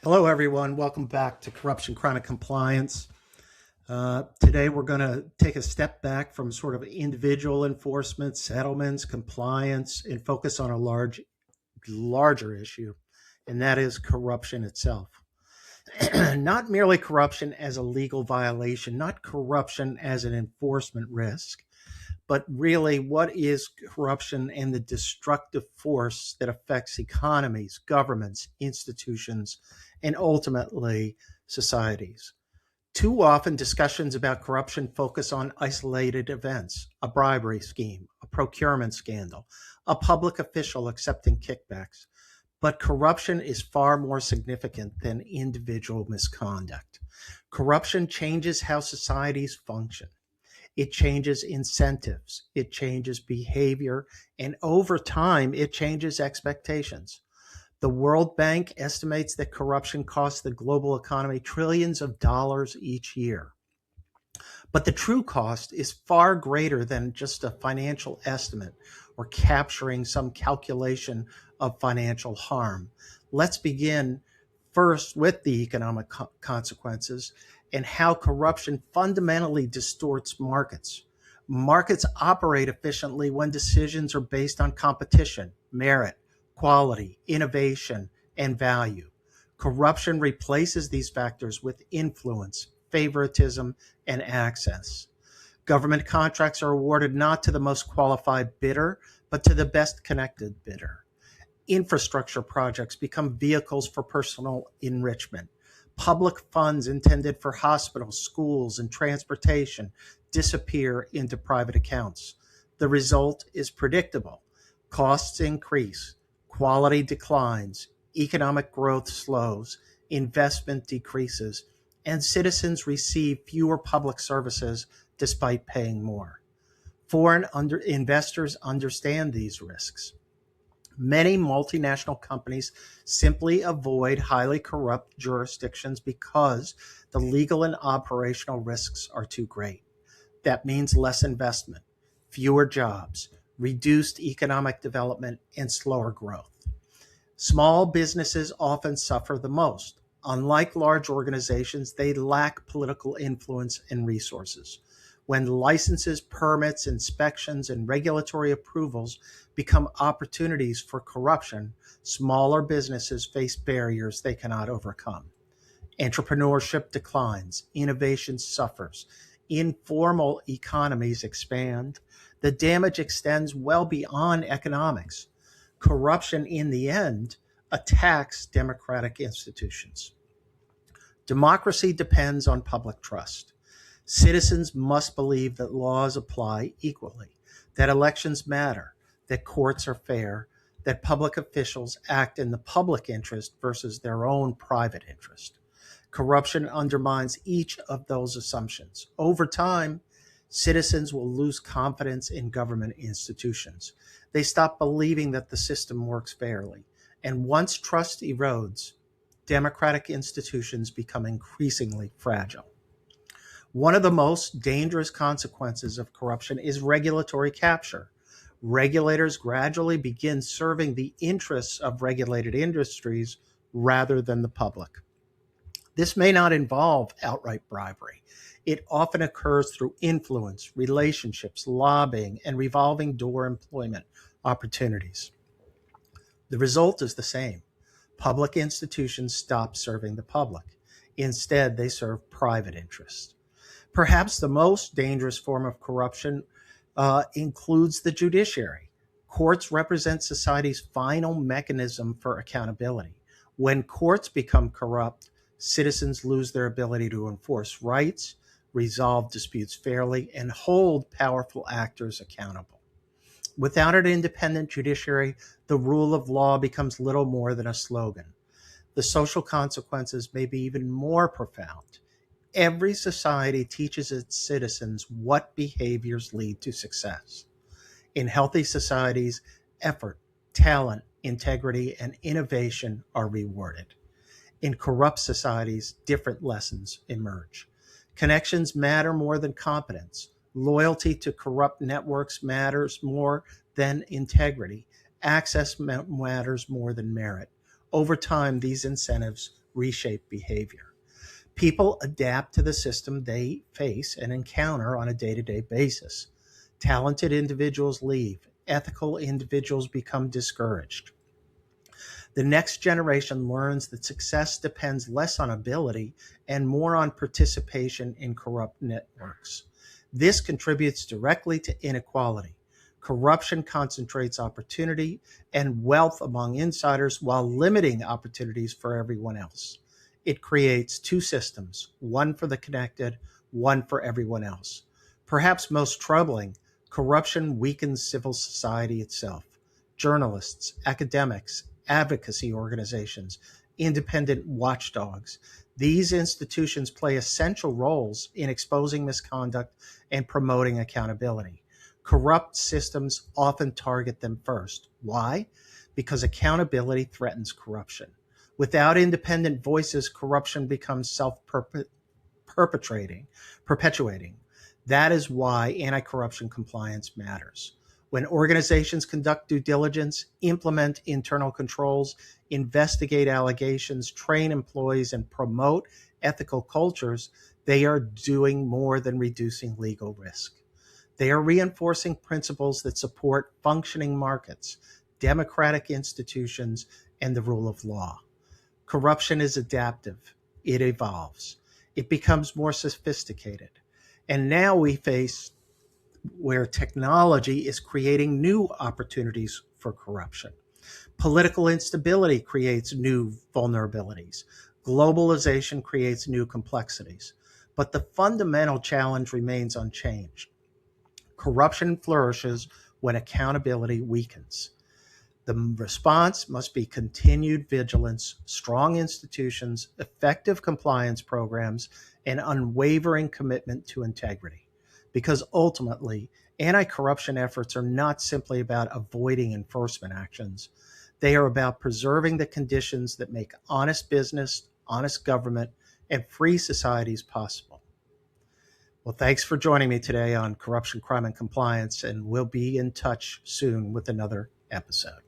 Hello, everyone. Welcome back to Corruption, Crime, and Compliance. Today, we're going to take a step back from sort of individual enforcement, settlements, compliance, and focus on a larger issue, and that is corruption itself. Not merely corruption as a legal violation, not corruption as an enforcement risk, but really what is corruption and the destructive force that affects economies, governments, institutions, and ultimately societies. Too often, discussions about corruption focus on isolated events, a bribery scheme, a procurement scandal, a public official accepting kickbacks. But corruption is far more significant than individual misconduct. Corruption changes how societies function. It changes incentives, it changes behavior, and over time, it changes expectations. The World Bank estimates that corruption costs the global economy trillions of dollars each year. But the true cost is far greater than just a financial estimate or capturing some calculation of financial harm. Let's begin first with the economic consequences and how corruption fundamentally distorts markets. Markets operate efficiently when decisions are based on competition, merit, quality, innovation, and value. Corruption replaces these factors with influence, favoritism, and access. Government contracts are awarded not to the most qualified bidder, but to the best connected bidder. Infrastructure projects become vehicles for personal enrichment. Public funds intended for hospitals, schools, and transportation disappear into private accounts. The result is predictable. Costs increase, quality declines, economic growth slows, investment decreases, and citizens receive fewer public services despite paying more. Foreign investors understand these risks. Many multinational companies simply avoid highly corrupt jurisdictions because the legal and operational risks are too great. That means less investment, fewer jobs, reduced economic development, and slower growth. Small businesses often suffer the most. Unlike large organizations, they lack political influence and resources. When licenses, permits, inspections, and regulatory approvals become opportunities for corruption, smaller businesses face barriers they cannot overcome. Entrepreneurship declines, innovation suffers, informal economies expand. The damage extends well beyond economics. Corruption, in the end, attacks democratic institutions. Democracy depends on public trust. Citizens must believe that laws apply equally, that elections matter, that courts are fair, that public officials act in the public interest versus their own private interest. Corruption undermines each of those assumptions. Over time, citizens will lose confidence in government institutions. They stop believing that the system works fairly. And once trust erodes, democratic institutions become increasingly fragile. One of the most dangerous consequences of corruption is regulatory capture. Regulators gradually begin serving the interests of regulated industries rather than the public. This may not involve outright bribery. It often occurs through influence, relationships, lobbying, and revolving door employment opportunities. The result is the same. Public institutions stop serving the public. Instead, they serve private interests. Perhaps the most dangerous form of corruption includes the judiciary. Courts represent society's final mechanism for accountability. When courts become corrupt, citizens lose their ability to enforce rights, resolve disputes fairly, and hold powerful actors accountable. Without an independent judiciary, the rule of law becomes little more than a slogan. The social consequences may be even more profound. Every society teaches its citizens what behaviors lead to success. In healthy societies, effort, talent, integrity, and innovation are rewarded. In corrupt societies, different lessons emerge. Connections matter more than competence. Loyalty to corrupt networks matters more than integrity. Access matters more than merit. Over time, these incentives reshape behavior. People adapt to the system they face and encounter on a day-to-day basis. Talented individuals leave. Ethical individuals become discouraged. The next generation learns that success depends less on ability and more on participation in corrupt networks. This contributes directly to inequality. Corruption concentrates opportunity and wealth among insiders while limiting opportunities for everyone else. It creates two systems, one for the connected, one for everyone else. Perhaps most troubling, corruption weakens civil society itself. Journalists, academics, advocacy organizations, independent watchdogs. These institutions play essential roles in exposing misconduct and promoting accountability. Corrupt systems often target them first. Why? Because accountability threatens corruption. Without independent voices, corruption becomes perpetuating. That is why anti-corruption compliance matters. When organizations conduct due diligence, implement internal controls, investigate allegations, train employees, and promote ethical cultures, they are doing more than reducing legal risk. They are reinforcing principles that support functioning markets, democratic institutions, and the rule of law. Corruption is adaptive. It evolves. It becomes more sophisticated. And now we face where technology is creating new opportunities for corruption. Political instability creates new vulnerabilities. Globalization creates new complexities. But the fundamental challenge remains unchanged. Corruption flourishes when accountability weakens. The response must be continued vigilance, strong institutions, effective compliance programs, and unwavering commitment to integrity. Because ultimately, anti-corruption efforts are not simply about avoiding enforcement actions. They are about preserving the conditions that make honest business, honest government, and free societies possible. Well, thanks for joining me today on Corruption, Crime, and Compliance, and we'll be in touch soon with another episode.